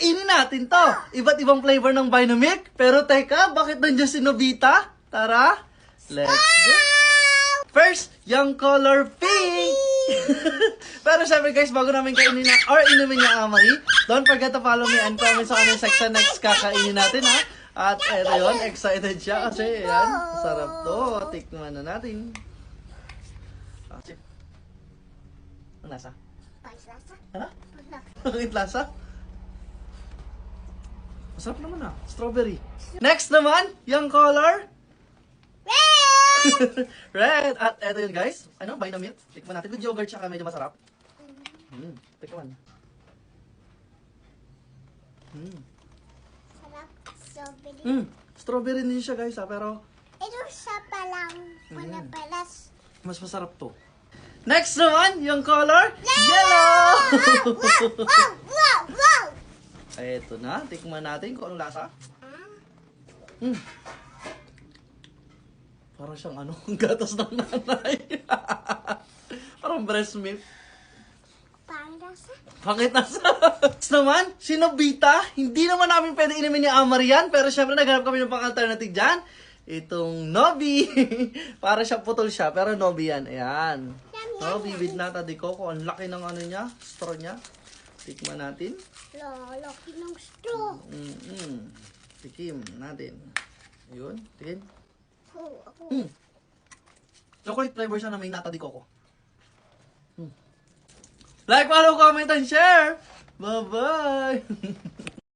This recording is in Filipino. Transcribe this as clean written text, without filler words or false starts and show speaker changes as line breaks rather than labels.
Kainin natin to. Iba't ibang flavor ng Vinamilk. Pero teka, bakit nandiyan si Nobita? Tara, let's go. First, yung color pink. Pero syempre guys, bago namin kainin na, or inumin niya Amari, don't forget to follow me and comment sa comment section next kakainin natin ha. At eto yun, excited siya kasi yan, sarap to. Tikman na natin. Ang lasa?
Lasa.
Ano? Bakit lasa? Masarap naman strawberry. Next naman, yung color red! At eto yun guys. Ano? Vinamilk. Tikman natin. With yogurt siya medyo masarap. Tikman.
Sarap. Strawberry.
Strawberry din siya guys pero
Ito siya palang panapalas.
mas masarap to. Next naman, yung color yellow!
Wow!
Eto na. Tikman natin kung anong lasa. Parang siyang gatas ng nanay. Parang breast milk. Pangit na sa... Next naman, si Nobita. Hindi naman namin pwede inumin ni Amari yan. Pero syempre naghanap kami ng pang-alternative dyan. Itong Nobi. Para siya putol siya. Pero Nobi yan. Ayan. Nobi with nata de coco. Ang laki ng niya. Straw niya. Tikman natin.
Laki ng straw.
Tikim natin. Ayun. Tikim.
Ako.
Chocolate flavor siya na may nata de coco. Like, follow, comment, and share! Bye-bye!